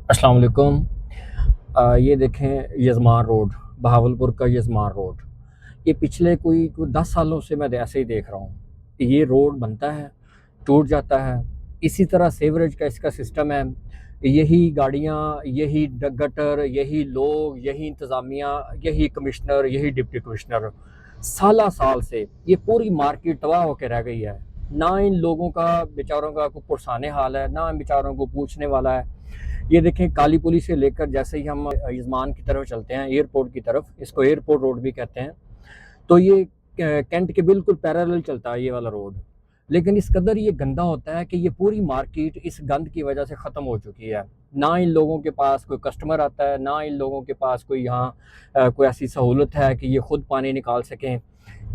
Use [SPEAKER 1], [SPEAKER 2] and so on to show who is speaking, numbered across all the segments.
[SPEAKER 1] अस्सलाम वालेकुम। ये देखें यज़मान रोड, बहावलपुर का यज़मान रोड। ये पिछले कोई 10 सालों से मैं ऐसे ही देख रहा हूँ। ये रोड बनता है, टूट जाता है। इसी तरह सीवरेज का इसका सिस्टम है। यही गाड़ियाँ, यही गटर, यही लोग, यही इंतज़ामिया, यही कमिश्नर, यही डिप्टी कमिश्नर, साला साल से ये पूरी मार्केट तबाह होकर रह गई है। ना इन लोगों का बेचारों का कोई पुरसाने हाल है, ना इन बेचारों को पूछने वाला है। ये देखें काली पुली से लेकर जैसे ही हम यजमान की तरफ चलते हैं, एयरपोर्ट की तरफ, इसको एयरपोर्ट रोड भी कहते हैं, तो ये कैंट के बिल्कुल पैरेलल चलता है ये वाला रोड। लेकिन इस कदर ये गंदा होता है कि ये पूरी मार्केट इस गंद की वजह से ख़त्म हो चुकी है। ना इन लोगों के पास कोई कस्टमर आता है, ना इन लोगों के पास कोई यहाँ कोई ऐसी सहूलत है कि ये ख़ुद पानी निकाल सकें।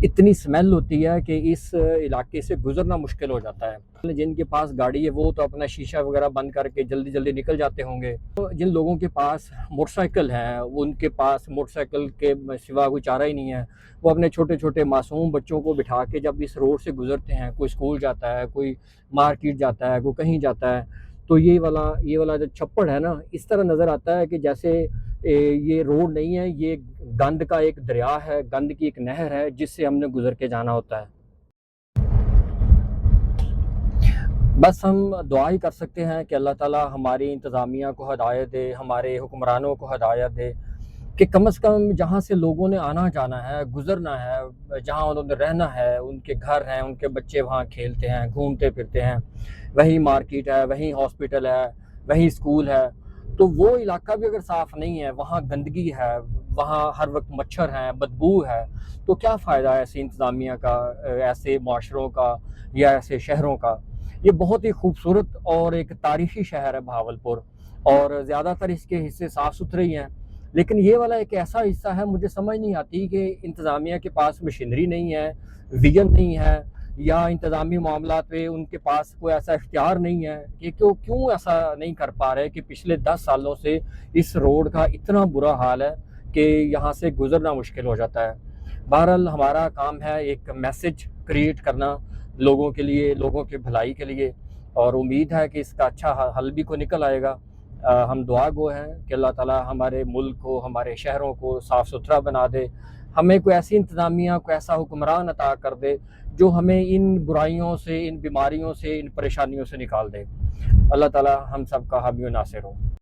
[SPEAKER 1] इतनी स्मेल होती है कि इस इलाके से गुजरना मुश्किल हो जाता है। जिनके पास गाड़ी है वो तो अपना शीशा वगैरह बंद करके जल्दी जल्दी निकल जाते होंगे। तो जिन लोगों के पास मोटरसाइकिल है, उनके पास मोटरसाइकिल के सिवा कोई चारा ही नहीं है। वो अपने छोटे छोटे मासूम बच्चों को बिठा के जब इस रोड से गुजरते हैं, कोई स्कूल जाता है, कोई मार्केट जाता है, कोई कहीं जाता है, तो ये वाला जो छप्पड़ है ना, इस तरह नज़र आता है कि जैसे ये रोड नहीं है, ये गंद का एक दरिया है, गंद की एक नहर है जिससे हमने गुजर के जाना होता है। बस हम दुआ ही कर सकते हैं कि अल्लाह ताला हमारी इंतज़ामिया को हदायत दे, हमारे हुक्मरानों को हदायत दे कि कम से कम जहाँ से लोगों ने आना जाना है, गुज़रना है, जहाँ उन्होंने रहना है, उनके घर हैं, उनके बच्चे वहाँ खेलते हैं, घूमते फिरते हैं, वहीं मार्केट है, वहीं हॉस्पिटल है, वहीं स्कूल है, तो वो इलाका भी अगर साफ़ नहीं है, वहाँ गंदगी है, वहाँ हर वक्त मच्छर हैं, बदबू है, तो क्या फ़ायदा है ऐसी इंतज़ामिया का, ऐसे माशरों का या ऐसे शहरों का। ये बहुत ही खूबसूरत और एक तारीख़ी शहर है बहावलपुर, और ज़्यादातर इसके हिस्से साफ़ सुथरे ही हैं। लेकिन ये वाला एक ऐसा हिस्सा है, मुझे समझ नहीं आती कि इंतज़ामिया के पास मशीनरी नहीं है, विज़न नहीं है, या इंतज़ामी मामलात पे उनके पास कोई ऐसा इख्तियार नहीं है कि क्यों क्यों ऐसा नहीं कर पा रहे कि पिछले 10 सालों से इस रोड का इतना बुरा हाल है कि यहाँ से गुज़रना मुश्किल हो जाता है। बहरहाल हमारा काम है एक मैसेज क्रिएट करना लोगों के लिए, लोगों की भलाई के लिए, और उम्मीद है कि इसका अच्छा हल भी को निकल आएगा। हम दुआ गो हैं कि अल्लाह ताला हमारे मुल्क को, हमारे शहरों को साफ़ सुथरा बना दे, हमें कोई ऐसी इंतज़ामिया, कोई ऐसा हुक्मरान अता कर दे जो हमें इन बुराइयों से, इन बीमारियों से, इन परेशानियों से निकाल दे। अल्लाह ताला हम सब का हामी व नासिर हो।